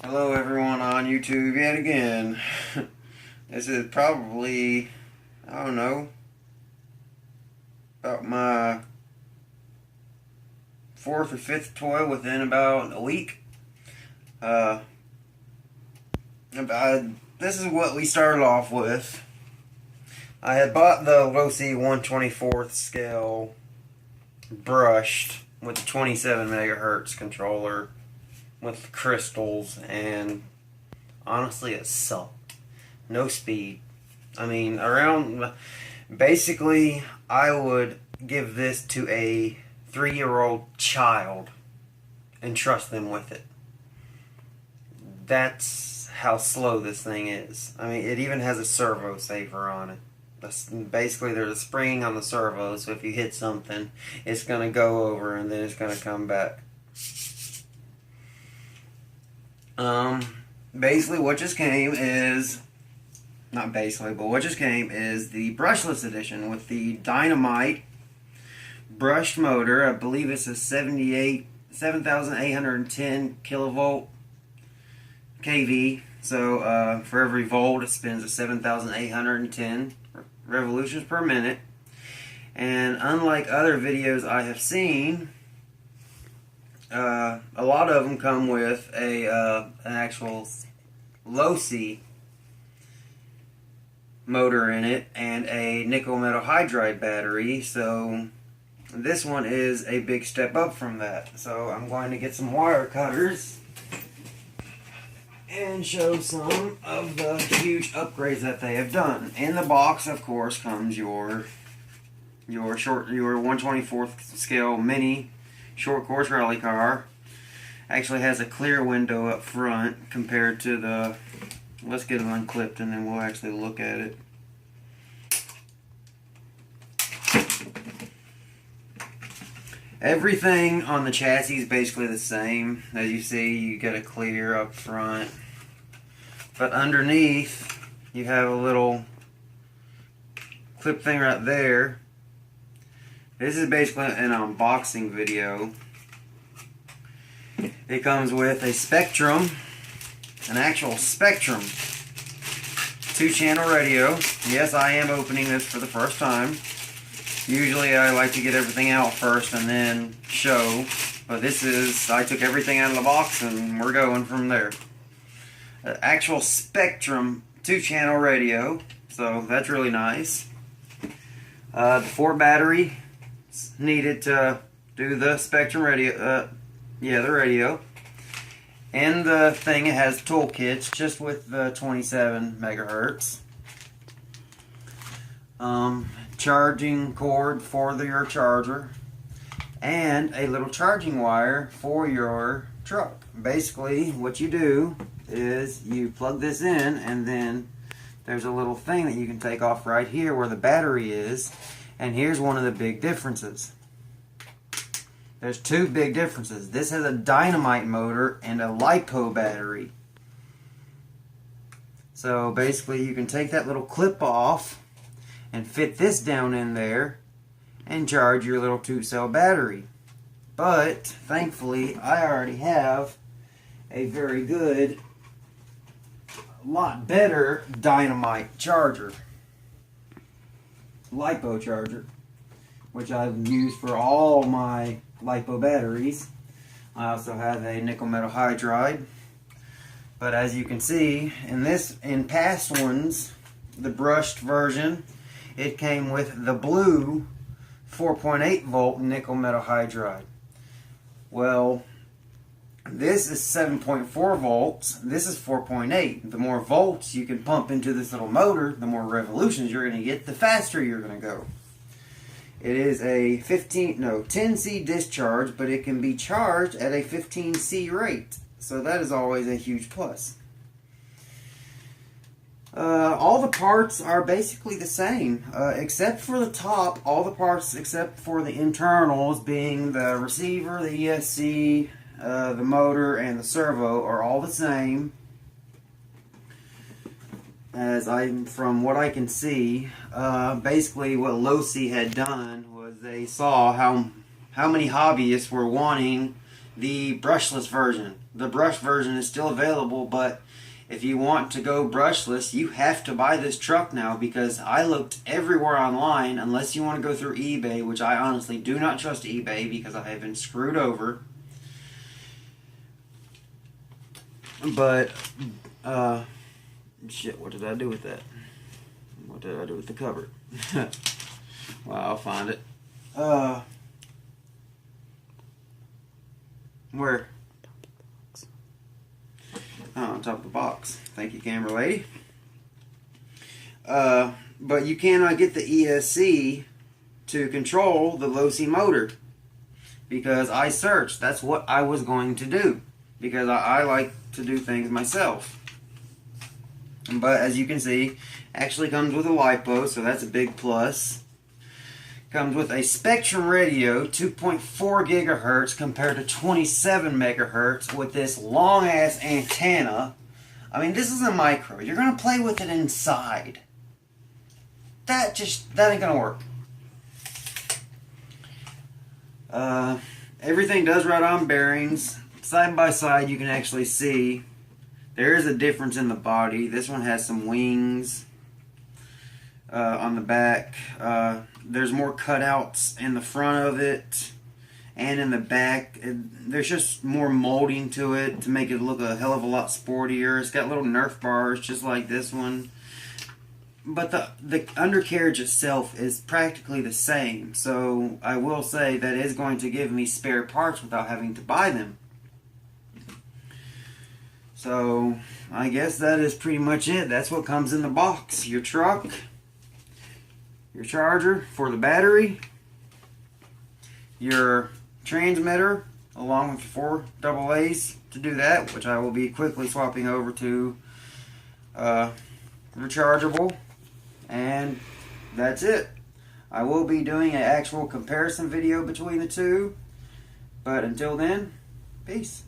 Hello everyone on YouTube yet again. This is probably, I don't know, about my fourth or fifth toy within about a week. This is what we started off with. I had bought the Losi 1/24th scale brushed with the 27 megahertz controller with crystals, and honestly it sucked. No speed. I mean, basically I would give this to a 3-year-old child and trust them with it. That's how slow this thing is. I mean, it even has a servo saver on it. Basically, there's a spring on the servo, so if you hit something, it's going to go over and then it's going to come back. Basically what just came is, not basically, but what just came is the brushless edition with the Dynamite brushed motor. I believe it's a 7,810 kilovolt kV. So for every volt it spins at 7,810 revolutions per minute. And unlike other videos I have seen, a lot of them come with an actual Losi motor in it and a nickel metal hydride battery. So this one is a big step up from that. So I'm going to get some wire cutters and show some of the huge upgrades that they have done. In the box, of course, comes your 1/24th scale mini short course rally car. Actually has a clear window up front compared to the, let's get it unclipped and then we'll actually look at it. Everything on the chassis is basically the same. As you see, you get a clear up front, but underneath you have a little clip thing right there. This is basically an unboxing video. It comes with a Spectrum, an actual Spectrum 2-channel radio. Yes, I am opening this for the first time. Usually I like to get everything out first and then show, but I took everything out of the box and we're going from there. An actual Spectrum 2-channel radio, so that's really nice. The 4 battery needed to do the Spectrum radio, the radio. And the thing, it has toolkits just with the 27 megahertz. Charging cord for your charger, and a little charging wire for your truck. Basically, what you do is you plug this in, and then there's a little thing that you can take off right here where the battery is. And here's one of the big differences. There's 2 big differences. This has a dynamite motor and a lipo battery. So basically you can take that little clip off and fit this down in there and charge your little 2-cell battery. But thankfully I already have a very good, lot better dynamite charger, lipo charger, which I've used for all my lipo batteries. I also have a nickel metal hydride. But as you can see, in past ones, the brushed version, it came with the blue 4.8 volt nickel metal hydride. Well, this is 7.4 volts. This is 4.8. The more volts you can pump into this little motor, the more revolutions you're going to get, the faster you're going to go. It is a 10C discharge, but it can be charged at a 15C rate. So that is always a huge plus. All the parts are basically the same, except for the top. All the parts except for the internals, being the receiver, the ESC, the motor, and the servo, are all the same. From what I can see, basically what Losi had done was they saw how many hobbyists were wanting the brushless version. The brush version is still available, but if you want to go brushless, you have to buy this truck now, because I looked everywhere online, unless you want to go through eBay, which I honestly do not trust eBay because I have been screwed over. But, shit, what did I do with that? What did I do with the cover? Well, I'll find it. Where? Oh, on top of the box. Thank you, camera lady. But you cannot get the ESC to control the Losi motor, because I searched. That's what I was going to do, because I like to do things myself. But as you can see, actually comes with a lipo, so that's a big plus. Comes with a Spectrum radio, 2.4 gigahertz compared to 27 megahertz, with this long ass antenna. I mean, this is a micro. You're gonna play with it inside. That ain't gonna work. Everything does ride-on bearings. Side by side, you can actually see there is a difference in the body. This one has some wings on the back. There's more cutouts in the front of it and in the back. There's just more molding to it to make it look a hell of a lot sportier. It's got little Nerf bars just like this one. But the undercarriage itself is practically the same. So I will say that is going to give me spare parts without having to buy them. So I guess that is pretty much it. That's what comes in the box. Your truck, your charger for the battery, your transmitter, along with 4 AA's to do that, which I will be quickly swapping over to rechargeable, and that's it. I will be doing an actual comparison video between the two, but until then, peace.